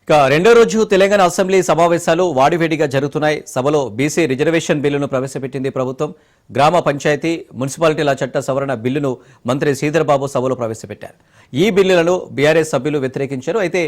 ఇక రెండో రోజు తెలంగాణ అసెంబ్లీ సమావేశాలు వాడివేడిగా జరుగుతున్నాయి. సభలో బీసీ రిజర్వేషన్ బిల్లును ప్రవేశపెట్టింది ప్రభుత్వం. గ్రామ పంచాయతీ మున్సిపాలిటీల చట్ట సవరణ బిల్లును మంత్రి శ్రీధర్బాబు సభలో ప్రవేశపెట్టారు. ఈ బిల్లులను బీఆర్ఎస్ సభ్యులు వ్యతిరేకించారు. అయితే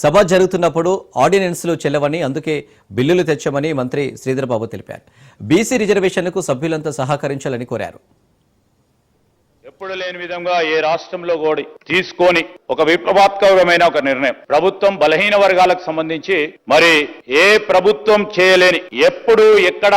సభ జరుగుతున్నప్పుడు ఆర్డినెన్స్లు చెల్లవని, అందుకే బిల్లులు తెచ్చామని మంత్రి శ్రీధర్బాబు తెలిపారు. బీసీ రిజర్వేషన్లకు సభ్యులంతా సహకరించాలని కోరారు. ఎప్పుడు లేని విధంగా ఏ రాష్ట్రంలో కూడా తీసుకొని ఒక విప్లవాత్మకమైన ఒక నిర్ణయం. ప్రభుత్వం బలహీన వర్గాలకు సంబంధించి మరి ఏ ప్రభుత్వం చేయలేని, ఎప్పుడు ఎక్కడ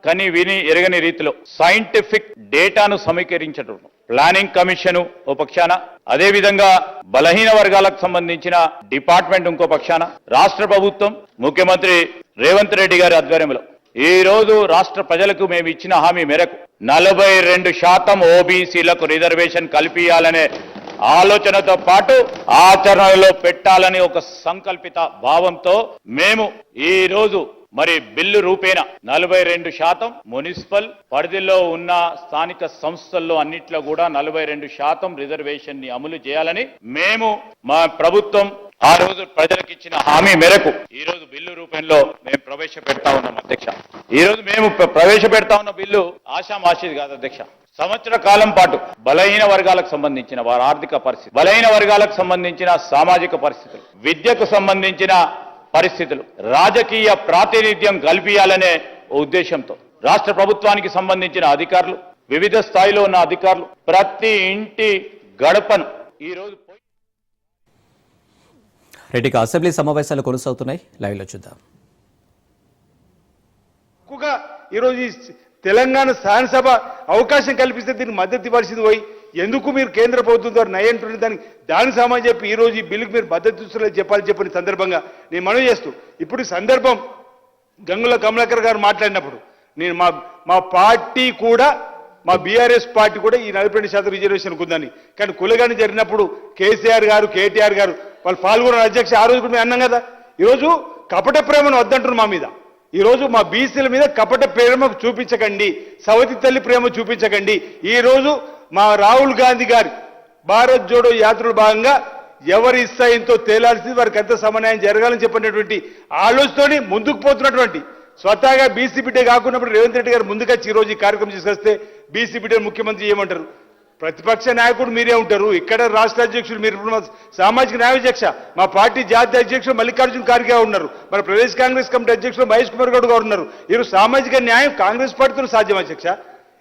కని విని ఎరగని రీతిలో సైంటిఫిక్ డేటాను సమీకరించడం ప్లానింగ్ కమిషన్ ఓ పక్షాన, అదే విధంగా బలహీన వర్గాలకు సంబంధించిన డిపార్ట్మెంట్ ఇంకో పక్షాన, రాష్ట్ర ప్రభుత్వం ముఖ్యమంత్రి రేవంత్ రెడ్డి గారి ఆధ్వర్యంలో ఈ రోజు రాష్ట్ర ప్రజలకు మేము ఇచ్చిన హామీ మేరకు 42% ఓబీసీలకు రిజర్వేషన్ కల్పించాలనే ఆలోచనతో పాటు ఆచరణలో పెట్టాలని ఒక సంకల్పిత భావంతో మేము ఈ రోజు మరి బిల్లు రూపేణ 42% మున్సిపల్ పరిధిలో ఉన్న స్థానిక సంస్థల్లో అన్నిట్లో కూడా 42% రిజర్వేషన్ ని అమలు చేయాలని మేము మా ప్రభుత్వం ఆ రోజు ప్రజలకు ఇచ్చిన హామీ మేరకు ఈ రోజు బిల్లు రూపంలో మేము ప్రవేశపెడతా ఉన్నాం అధ్యక్ష. ఈ రోజు మేము ప్రవేశపెడతా ఉన్న బిల్లు ఆషామాషిది కాదు అధ్యక్ష. సంవత్సర కాలం పాటు బలహీన వర్గాలకు సంబంధించిన వారి ఆర్థిక పరిస్థితి, బలహీన వర్గాలకు సంబంధించిన సామాజిక పరిస్థితులు, విద్యకు సంబంధించిన పరిస్థితులు, రాజకీయ ప్రాతినిధ్యం కల్పించాలనే ఉద్దేశంతో రాష్ట్ర ప్రభుత్వానికి సంబంధించిన అధికారులు, వివిధ స్థాయిలో ఉన్న అధికారులు ప్రతి ఇంటి గడపను ఈ రోజు రెడ్డికి అసెంబ్లీ సమావేశాలు కొనసాగుతున్నాయి. లైవ్లో చూద్దాం. ఈరోజు తెలంగాణ శాసనసభ అవకాశం కల్పిస్తే దీనికి మద్దతు ఇవ్వాల్సింది పోయి ఎందుకు మీరు కేంద్ర ప్రభుత్వం ద్వారా నయంటుంది దానికి సామాన్ చెప్పి ఈ రోజు ఈ బిల్లుకు మీరు మద్దతు ఇస్తున్నారు చెప్పని సందర్భంగా నేను మనవి చేస్తూ, ఇప్పుడు సందర్భం గంగుల కమలాకర్ గారు మాట్లాడినప్పుడు నేను మా పార్టీ కూడా, మా బీఆర్ఎస్ పార్టీ కూడా ఈ 42% రిజర్వేషన్ ఉందని, కానీ కులగాని జరిగినప్పుడు కేసీఆర్ గారు, కేటీఆర్ గారు వాళ్ళు పాల్గొన్న అధ్యక్ష ఆ రోజు కూడా మేము అన్నాం కదా. ఈరోజు కపట ప్రేమను వద్దంటున్నారు మా మీద. ఈరోజు మా బీసీల మీద కపట ప్రేమ చూపించకండి, సవతి తల్లి ప్రేమ చూపించకండి. ఈరోజు మా రాహుల్ గాంధీ గారి భారత్ జోడో యాత్రలో భాగంగా ఎవరి ఇస్తాయింతో తేలాల్సింది, వారికి ఎంత సమన్వయం జరగాలని చెప్పినటువంటి ఆలోచనతోని ముందుకు పోతున్నటువంటి స్వతహాగా బీసీ బిడ్డ కాకున్నప్పుడు రేవంత్ రెడ్డి గారు ముందుకొచ్చి ఈరోజు ఈ కార్యక్రమం తీసుకొస్తే బీసీ బిడ్డ ముఖ్యమంత్రి ఏమంటారు? ప్రతిపక్ష నాయకుడు మీరే ఉంటారు, ఇక్కడ రాష్ట్ర అధ్యక్షుడు మీరు, సామాజిక న్యాయాధ్యక్ష మా పార్టీ జాతీయ అధ్యక్షుడు మల్లికార్జున ఖార్గే ఉన్నారు, మన ప్రదేశ్ కాంగ్రెస్ కమిటీ అధ్యక్షుడు మహేష్ కుమార్ గౌడ్ గారు ఉన్నారు. ఈరోజు సామాజిక న్యాయం కాంగ్రెస్ పార్టీతో సాధ్యం అధ్యక్ష.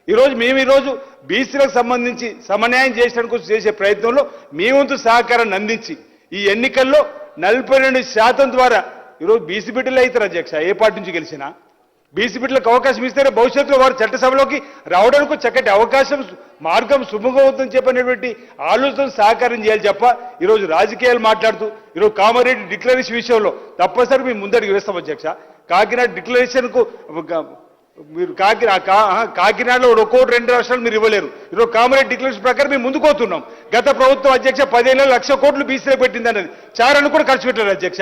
ఈరోజు మేము ఈరోజు బీసీలకు సంబంధించి సమన్యాయం చేయడానికి చేసే ప్రయత్నంలో మీ వంతు సహకారాన్ని అందించి ఈ ఎన్నికల్లో 42% ద్వారా ఈరోజు బీసీ బిడ్డలు అవుతారు అధ్యక్ష. ఏ పార్టీ నుంచి గెలిచినా బీసీ బిడ్డలకు అవకాశం ఇస్తేనే భవిష్యత్తులో వారు చట్టసభలోకి రావడానికి చక్కటి అవకాశం, మార్గం సుముఖమవుతుందని చెప్పినటువంటి ఆలోచన సహకారం చేయాలి తప్ప ఈరోజు రాజకీయాలు మాట్లాడుతూ ఈరోజు కామారెడ్డి డిక్లరేషన్ విషయంలో తప్పనిసరి మేము ముందడికి వేస్తాం అధ్యక్ష. కాకినాడ డిక్లరేషన్కు మీరు కాకినాడలో 1 కోటి 2 రాష్ట్రాలు మీరు ఇవ్వలేరు. ఈరోజు కామారెడ్డి డిక్లరేషన్ ప్రకారం మేము ముందుకు పోతున్నాం. గత ప్రభుత్వం అధ్యక్ష 10 ఏళ్ళలో 1,00,000 కోట్లు బీసీలో పెట్టింది అన్నది చారాన్ని కూడా ఖర్చు పెట్టారు అధ్యక్ష.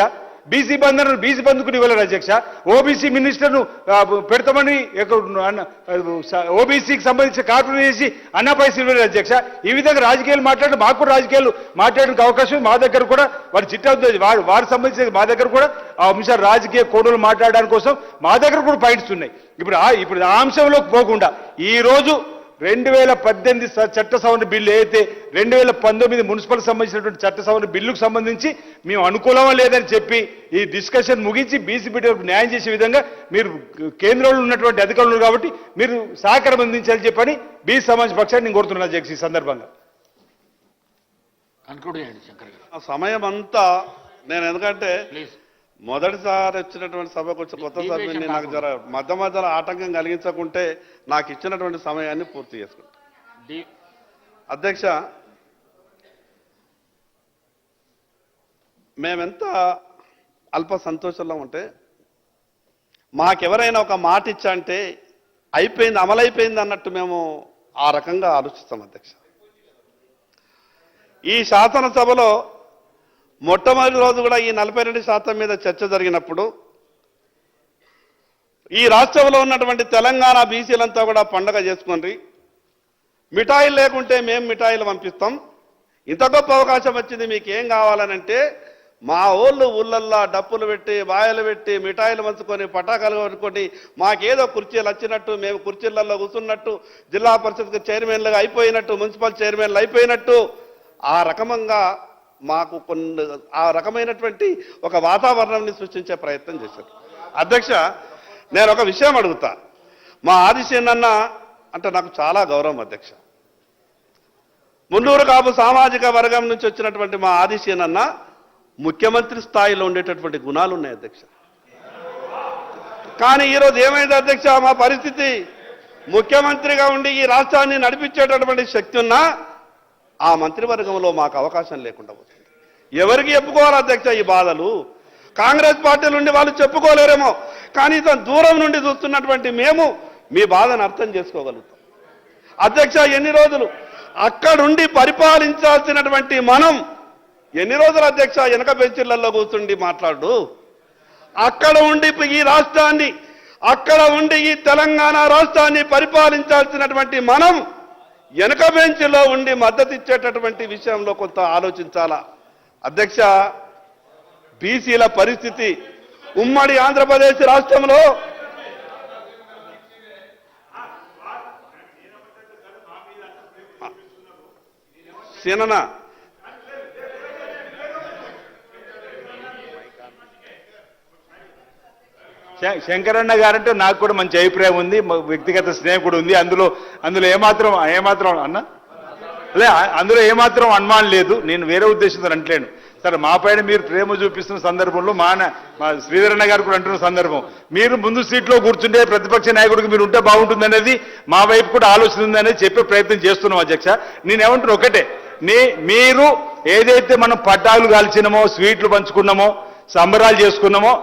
బీసీ బంధనను బీసీ బంధుకుని ఇవ్వలేరు అధ్యక్ష. ఓబీసీ మినిస్టర్ను పెడతామని ఓబీసీకి సంబంధించిన కార్పొరేట్ చేసి అన్న పైసలు ఇవ్వలేరు అధ్యక్ష. ఈ విధంగా రాజకీయాలు మాట్లాడి మాకు కూడా రాజకీయాలు మాట్లాడడానికి అవకాశం మా దగ్గర కూడా వారి చిట్టా వారికి సంబంధించిన మా దగ్గర కూడా ఆ అంశాలు రాజకీయ కోణంలో మాట్లాడడానికి కోసం మా దగ్గర కూడా పాయింట్స్ ఉన్నాయి. ఇప్పుడు ఆ అంశంలోకి పోకుండా ఈ రోజు 2018 చట్ట సవరణ బిల్లు ఏదైతే 2019 మున్సిపల్ సంబంధించినటువంటి చట్ట సవరణ బిల్లుకు సంబంధించి మేము అనుకూలమా లేదని చెప్పి ఈ డిస్కషన్ ముగించి బీసీ బిడ్డలకు న్యాయం చేసే విధంగా మీరు కేంద్రంలో ఉన్నటువంటి అధికారులు కాబట్టి మీరు సహకారం అందించాలని చెప్పని బీసీ సమాజ పక్షాన్ని నేను కోరుతున్నాను అధ్యక్ష. ఈ సందర్భంగా సమయం అంతా నేను ఎందుకంటే మొదటిసారి వచ్చినటువంటి సభకు వచ్చి కొత్త సభ్యుని నాకు జర మధ్యలో ఆటంకం కలిగించకుంటే నాకు ఇచ్చినటువంటి సమయాన్ని పూర్తి చేసుకుంటా. అధ్యక్ష, మేమెంత అల్ప సంతోషంలో ఉంటే మాకెవరైనా ఒక మాట ఇచ్చంటే అయిపోయింది, అమలైపోయింది అన్నట్టు మేము ఆ రకంగా ఆలోచిస్తాం అధ్యక్ష. ఈ శాసనసభలో మొట్టమొదటి రోజు కూడా ఈ 42% మీద చర్చ జరిగినప్పుడు ఈ రాష్ట్రంలో ఉన్నటువంటి తెలంగాణ బీసీలంతా కూడా పండగ చేసుకోండి, మిఠాయిలు లేకుంటే మేము మిఠాయిలు పంపిస్తాం, ఇంత గొప్ప అవకాశం వచ్చింది మీకు ఏం కావాలనంటే మా ఊళ్ళల్లో డప్పులు పెట్టి బాయలు పెట్టి మిఠాయిలు పంచుకొని పటాకాలు కొనుక్కొని మాకేదో కుర్చీలు వచ్చినట్టు మేము కుర్చీలలో కూర్చున్నట్టు జిల్లా పరిషత్ చైర్మన్లుగా అయిపోయినట్టు మున్సిపల్ చైర్మన్లు అయిపోయినట్టు ఆ రకంగా మాకు ఆ రకమైనటువంటి ఒక వాతావరణాన్ని సృష్టించే ప్రయత్నం చేశారు. అధ్యక్ష, నేను ఒక విషయం అడుగుతా. మా ఆదిశేనన్న అంటే నాకు చాలా గౌరవం అధ్యక్ష. మున్నూరు కాపు సామాజిక వర్గం నుంచి వచ్చినటువంటి మా ఆదిశేనన్న ముఖ్యమంత్రి స్థాయిలో ఉండేటటువంటి గుణాలు ఉన్నాయి అధ్యక్ష. కానీ ఈరోజు ఏమైంది అధ్యక్ష, మా పరిస్థితి ముఖ్యమంత్రిగా ఉండి ఈ రాష్ట్రాన్ని నడిపించేటటువంటి శక్తి ఉన్నా ఆ మంత్రివర్గంలో మాకు అవకాశం లేకుండా పోతుంది. ఎవరికి చెప్పుకోవాలి అధ్యక్ష ఈ బాధలు? కాంగ్రెస్ పార్టీ నుండి వాళ్ళు చెప్పుకోలేరేమో, కానీ దూరం నుండి చూస్తున్నటువంటి మేము మీ బాధను అర్థం చేసుకోగలుగుతాం. అధ్యక్ష, ఎన్ని రోజులు అక్కడుండి పరిపాలించాల్సినటువంటి మనం ఎన్ని రోజులు అధ్యక్ష వెనక బెంచీలలో కూర్చుండి మాట్లాడు? అక్కడ ఉండి ఈ రాష్ట్రాన్ని, అక్కడ ఉండి ఈ తెలంగాణ రాష్ట్రాన్ని పరిపాలించాల్సినటువంటి మనం వెనక బెంచ్లో ఉండి మద్దతు ఇచ్చేటటువంటి విషయంలో కొంత ఆలోచించాలా అధ్యక్ష. బీసీల పరిస్థితి ఉమ్మడి ఆంధ్రప్రదేశ్ రాష్ట్రంలో సేననా శంకరన్న గారంటే నాకు కూడా మంచి అభిప్రాయం ఉంది, వ్యక్తిగత స్నేహం కూడా ఉంది. అందులో ఏమాత్రం అన్న లే, అందులో ఏమాత్రం అనుమానం లేదు. నేను వేరే ఉద్దేశంతో అంటలేను. సరే, మా పైన మీరు ప్రేమ చూపిస్తున్న సందర్భంలో మా శ్రీధరన్న గారు కూడా అంటున్న సందర్భం, మీరు ముందు సీట్లో కూర్చుంటే ప్రతిపక్ష నాయకుడికి మీరు ఉంటే బాగుంటుంది అనేది మా వైపు కూడా ఆలోచన ఉందనేది చెప్పే ప్రయత్నం చేస్తున్నాం అధ్యక్ష. నేనేమంటున్నా ఒకటే, మీరు ఏదైతే మనం పట్టాలు కాల్చినామో, స్వీట్లు పంచుకున్నామో, సంబరాలు చేసుకున్నామో,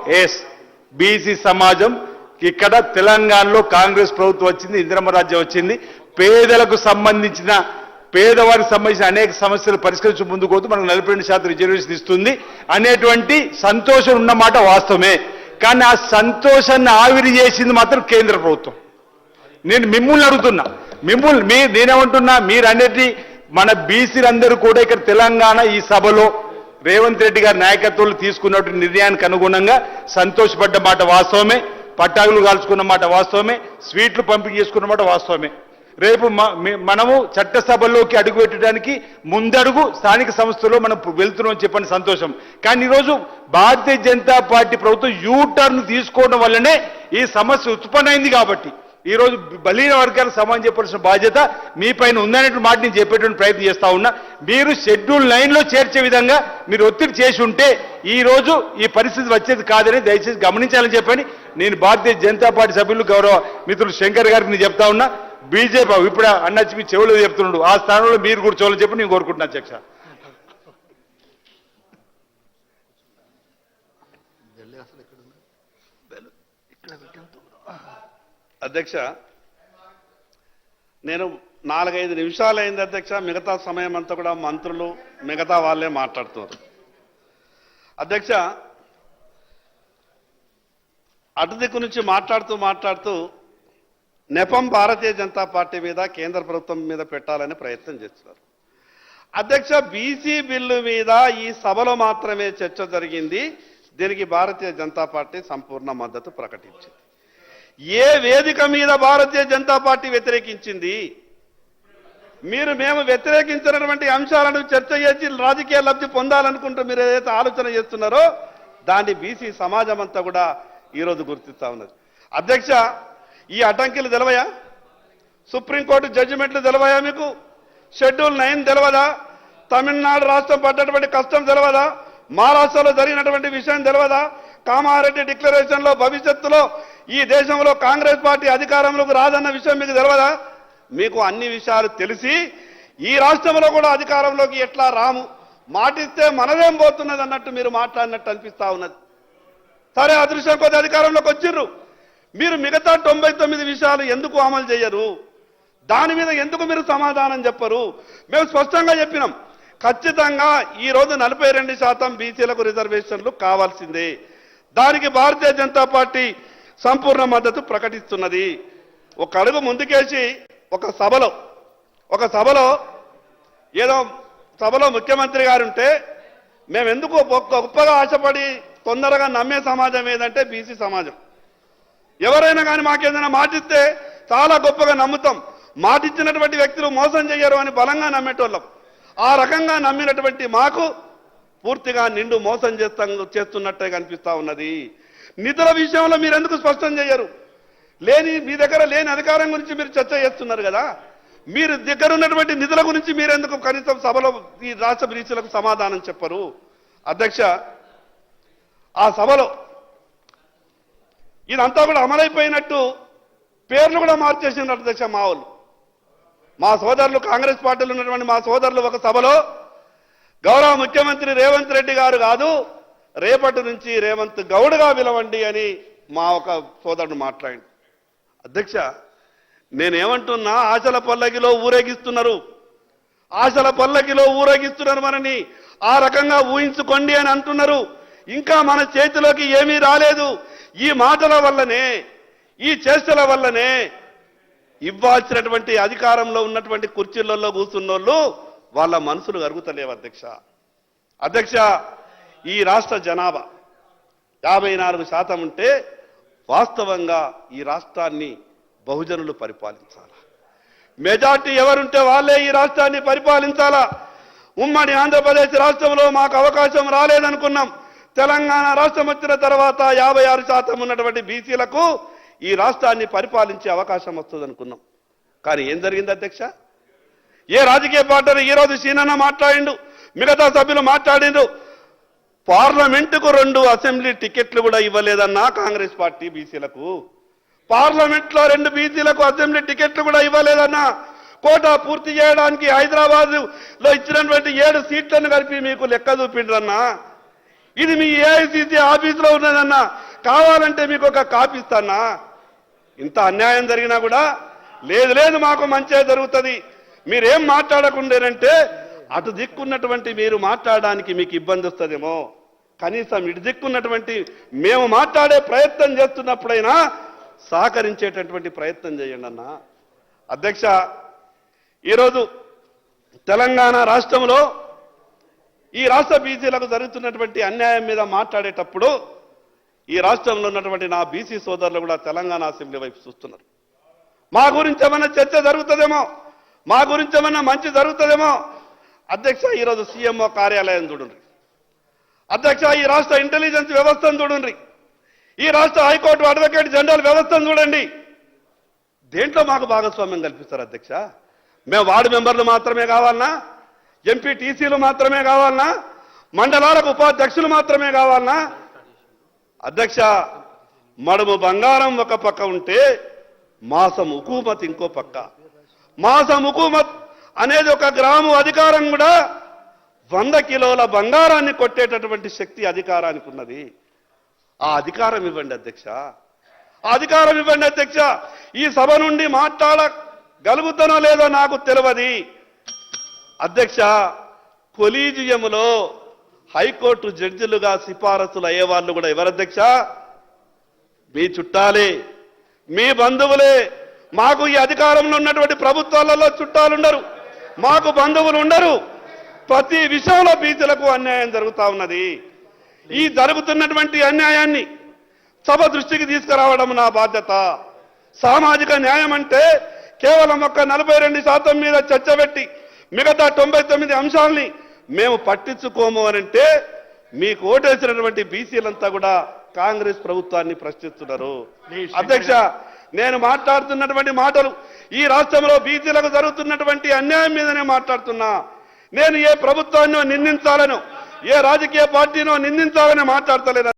బీసీ సమాజం ఇక్కడ తెలంగాణలో కాంగ్రెస్ ప్రభుత్వం వచ్చింది, ఇందిరమ్మ రాజ్యం వచ్చింది, పేదలకు సంబంధించిన పేదవారికి సంబంధించిన అనేక సమస్యలు పరిష్కరించి ముందుకు పోతూ మనకు 42% రిజర్వేషన్ ఇస్తుంది అనేటువంటి సంతోషం ఉన్నమాట వాస్తవమే. కానీ ఆ సంతోషాన్ని ఆవిరి చేసింది మాత్రం కేంద్ర ప్రభుత్వం. నేను మిమ్మల్ని అడుగుతున్నా, నేనేమంటున్నా, మీరు అనేది మన బీసీలందరూ కూడా ఇక్కడ తెలంగాణ ఈ సభలో రేవంత్ రెడ్డి గారి నాయకత్వంలో తీసుకున్నటువంటి నిర్ణయానికి అనుగుణంగా సంతోషపడ్డ మాట వాస్తవమే, పట్టాకులు కాల్చుకున్న మాట వాస్తవమే, స్వీట్లు పంపిణీ చేసుకున్న మాట వాస్తవమే. రేపు మనము చట్టసభల్లోకి అడుగు పెట్టడానికి ముందడుగు స్థానిక సంస్థలో మనం వెళ్తున్నాం చెప్పని సంతోషం. కానీ ఈరోజు భారతీయ జనతా పార్టీ ప్రభుత్వం యూటర్న్ తీసుకోవడం వల్లనే ఈ సమస్య ఉత్పన్నమైంది. కాబట్టి ఈరోజు బలహీన వర్గాలకు సమానం చెప్పాల్సిన బాధ్యత మీ పైన ఉందనేటువంటి మాట నేను చెప్పేటువంటి ప్రయత్నం చేస్తా ఉన్నా. మీరు షెడ్యూల్ 9లో చేర్చే విధంగా మీరు ఒత్తిడి చేసి ఉంటే ఈ రోజు ఈ పరిస్థితి వచ్చేది కాదని దయచేసి గమనించాలని చెప్పని నేను భారతీయ జనతా పార్టీ సభ్యులు గౌరవ మిత్రులు శంకర్ గారికి నేను చెప్తా ఉన్నా. బీజేపీ ఇప్పుడు అన్నచ్చి మీ చెవులు చెప్తున్నాడు, ఆ స్థానంలో మీరు కూర్చోవాలని చెప్పి నేను కోరుకుంటున్నా అధ్యక్ష. అధ్యక్ష, నేను 4-5 నిమిషాలు అయింది అధ్యక్ష. మిగతా సమయం అంతా కూడా మంత్రులు మిగతా వాళ్ళే మాట్లాడుతున్నారు. అధ్యక్ష, అటు దిక్కు నుంచి మాట్లాడుతూ నెపం భారతీయ జనతా పార్టీ మీద, కేంద్ర ప్రభుత్వం మీద పెట్టాలని ప్రయత్నం చేస్తున్నారు. అధ్యక్ష, బీసీ బిల్లు మీద ఈ సభలో మాత్రమే చర్చ జరిగింది. దీనికి భారతీయ జనతా పార్టీ సంపూర్ణ మద్దతు ప్రకటించింది. ఏ వేదిక మీద భారతీయ జనతా పార్టీ వ్యతిరేకించింది? మేము వ్యతిరేకించినటువంటి అంశాలను చర్చ చేసి రాజకీయ లబ్ధి పొందాలనుకుంటూ మీరు ఏదైతే ఆలోచన చేస్తున్నారో దాన్ని బీసీ సమాజం అంతా కూడా ఈరోజు గుర్తిస్తా ఉన్నది. అధ్యక్ష, ఈ అడ్డంకిలు తెలవయా? సుప్రీంకోర్టు జడ్జిమెంట్లు తెలవయా మీకు? షెడ్యూల్ 9 తెలవదా? తమిళనాడు రాష్ట్రం పడ్డటువంటి కష్టం తెలవదా? మహారాష్ట్రలో జరిగినటువంటి విషయం తెలవదా? కామారెడ్డి డిక్లరేషన్లో భవిష్యత్తులో ఈ దేశంలో కాంగ్రెస్ పార్టీ అధికారంలోకి రాదన్న విషయం మీకు తెలవదా? మీకు అన్ని విషయాలు తెలిసి ఈ రాష్ట్రంలో కూడా అధికారంలోకి ఎట్లా రాము, మాటిస్తే మనదేం పోతున్నది అన్నట్టు మీరు మాట్లాడినట్టు అనిపిస్తా ఉన్నది. సరే, అదృష్టం కొద్ది అధికారంలోకి వచ్చిర్రు, మీరు మిగతా 99 విషయాలు ఎందుకు అమలు చేయరు? దాని మీద ఎందుకు మీరు సమాధానం చెప్పరు? మేము స్పష్టంగా చెప్పినాం, ఖచ్చితంగా ఈరోజు 42% బీసీలకు రిజర్వేషన్లు కావాల్సిందే. దానికి భారతీయ జనతా పార్టీ సంపూర్ణ మద్దతు ప్రకటిస్తున్నది. ఒక అడుగు ముందుకేసి ఒక సభలో ఏదో సభలో ముఖ్యమంత్రి గారు ఉంటే మేము ఎందుకు గొప్పగా ఆశపడి తొందరగా నమ్మే సమాజం ఏదంటే బీసీ సమాజం. ఎవరైనా కానీ మాకేదైనా మాటిస్తే చాలా గొప్పగా నమ్ముతాం. మాటిచ్చినటువంటి వ్యక్తులు మోసం చేయరు అని బలంగా నమ్మేటోళ్ళం. ఆ రకంగా నమ్మినటువంటి మాకు పూర్తిగా నిండు మోసం చేస్తున్నట్టే కనిపిస్తా ఉన్నది. నిధుల విషయంలో మీరు ఎందుకు స్పష్టం చేయరు? మీ దగ్గర లేని అధికారం గురించి మీరు చర్చ చేస్తున్నారు కదా. మీరు దగ్గర ఉన్నటువంటి నిధుల గురించి మీరు ఎందుకు కనీసం సభలో ఈ రాష్ట్ర బీసీలకు సమాధానం చెప్పరు? అధ్యక్ష, ఆ సభలో ఇదంతా కూడా అమలైపోయినట్టు పేర్లు కూడా మార్చేసిండ్రు అధ్యక్ష. మా సోదరులు కాంగ్రెస్ పార్టీలో ఉన్నటువంటి మా సోదరులు ఒక సభలో గౌరవ ముఖ్యమంత్రి రేవంత్ రెడ్డి గారు కాదు, రేపటి నుంచి రేవంత్ గౌడ్గా పిలవండి అని మా ఒక సోదరుడు మాట్లాడి. అధ్యక్ష, నేనేమంటున్నా, ఆశల పల్లకిలో ఊరేగిస్తున్నారు, ఆశల పల్లకిలో ఊరేగిస్తున్నారు మనని. ఆ రకంగా ఊహించుకోండి అని అంటున్నారు. ఇంకా మన చేతిలోకి ఏమీ రాలేదు. ఈ మాటల వల్లనే, ఈ చేష్టల వల్లనే ఇవ్వాల్సినటువంటి అధికారంలో ఉన్నటువంటి కుర్చీలలో కూర్చున్నోళ్ళు వాళ్ళ మనసులు కరుగుతలేవు అధ్యక్ష. అధ్యక్ష, ఈ రాష్ట్ర జనాభా 54% ఉంటే వాస్తవంగా ఈ రాష్ట్రాన్ని బహుజనులు పరిపాలించాలా. మెజార్టీ ఎవరుంటే వాళ్ళే ఈ రాష్ట్రాన్ని పరిపాలించాలా. ఉమ్మడి ఆంధ్రప్రదేశ్ రాష్ట్రంలో మాకు అవకాశం రాలేదనుకున్నాం. తెలంగాణ రాష్ట్రం వచ్చిన తర్వాత 56% ఉన్నటువంటి బీసీలకు ఈ రాష్ట్రాన్ని పరిపాలించే అవకాశం వస్తుంది అనుకున్నాం. కానీ ఏం జరిగింది అధ్యక్ష? ఏ రాజకీయ పార్టీలు ఈరోజు సీనన్న మాట్లాడిండు, మిగతా సభ్యులు మాట్లాడిండు. పార్లమెంటుకు 2 అసెంబ్లీ టికెట్లు కూడా ఇవ్వలేదన్నా కాంగ్రెస్ పార్టీ బీసీలకు. పార్లమెంట్లో 2 బీసీలకు అసెంబ్లీ టికెట్లు కూడా ఇవ్వలేదన్నా. కోటా పూర్తి చేయడానికి హైదరాబాద్ లో ఇచ్చినటువంటి 7 సీట్లను కలిపి మీకు లెక్క చూపిండ్రన్నా. ఇది మీ ఏఐసిసి ఆఫీసులో ఉన్నదన్నా, కావాలంటే మీకు ఒక కాపీ ఇస్తానా. ఇంత అన్యాయం జరిగినా కూడా లేదు మాకు మంచే జరుగుతుంది, మీరేం మాట్లాడకుండానంటే అటు దిక్కున్నటువంటి మీరు మాట్లాడడానికి మీకు ఇబ్బంది వస్తుందేమో. కనీసం ఇటు దిక్కున్నటువంటి మేము మాట్లాడే ప్రయత్నం చేస్తున్నప్పుడైనా సహకరించేటటువంటి ప్రయత్నం చేయండి అన్న. అధ్యక్ష, ఈరోజు తెలంగాణ రాష్ట్రంలో ఈ రాష్ట్ర బీసీలకు జరుగుతున్నటువంటి అన్యాయం మీద మాట్లాడేటప్పుడు ఈ రాష్ట్రంలో ఉన్నటువంటి నా బీసీ సోదరులు కూడా తెలంగాణ అసెంబ్లీ వైపు చూస్తున్నారు. మా గురించి ఏమన్నా చర్చ జరుగుతుందేమో, మా గురించి ఏమన్నా మంచి జరుగుతుందేమో. అధ్యక్ష, ఈరోజు సీఎంఓ కార్యాలయం చూడండి. అధ్యక్ష, ఈ రాష్ట్ర ఇంటెలిజెన్స్ వ్యవస్థను చూడండి. ఈ రాష్ట్ర హైకోర్టు అడ్వకేట్ జనరల్ వ్యవస్థను చూడండి. దేంట్లో మాకు భాగస్వామ్యం కల్పిస్తారు అధ్యక్ష? మేము వార్డు మెంబర్లు మాత్రమే కావాలన్నా? ఎంపీటీసీలు మాత్రమే కావాలన్నా? మండలాలకు ఉపాధ్యక్షులు మాత్రమే కావాలన్నా? అధ్యక్ష, మడుము బంగారం ఒక పక్క ఉంటే మాసం హుకూమత్ ఇంకో పక్క. మాసం హుకూమత్ అనేది ఒక గ్రాము అధికారం కూడా 100 కిలోల బంగారాన్ని కొట్టేటటువంటి శక్తి అధికారానికి ఉన్నది. ఆ అధికారం ఇవ్వండి అధ్యక్ష, ఆ అధికారం ఇవ్వండి అధ్యక్ష. ఈ సభ నుండి మాట్లాడగలుగుతానో లేదో నాకు తెలియదు అధ్యక్ష. కొలీజియంలో హైకోర్టు జడ్జిలుగా సిఫారసులు అయ్యేవాళ్ళు కూడా ఎవరు అధ్యక్ష? మీ చుట్టాలే, మీ బంధువులే. మాకు ఈ అధికారంలో ఉన్నటువంటి ప్రభుత్వాలలో చుట్టాలుండరు, మాకు బంధువులు ఉండరు. ప్రతి విషయంలో బీసీలకు అన్యాయం జరుగుతూ ఉన్నది. ఈ జరుగుతున్నటువంటి అన్యాయాన్ని సభ దృష్టికి తీసుకురావడం నా బాధ్యత. సామాజిక న్యాయం అంటే కేవలం ఒక్క 42% మీద చర్చ పెట్టి మిగతా 99 అంశాలని మేము పట్టించుకోము అనంటే మీకు ఓటేసినటువంటి బీసీలంతా కూడా కాంగ్రెస్ ప్రభుత్వాన్ని ప్రశ్నిస్తున్నారు. అధ్యక్ష, నేను మాట్లాడుతున్నటువంటి మాటలు ఈ రాష్ట్రంలో బీసీలకు జరుగుతున్నటువంటి అన్యాయం మీదనే మాట్లాడుతున్నా. నేను ఏ ప్రభుత్వాన్నో నిందించాలనో, ఏ రాజకీయ పార్టీనో నిందించాలని మాట్లాడతలేదు.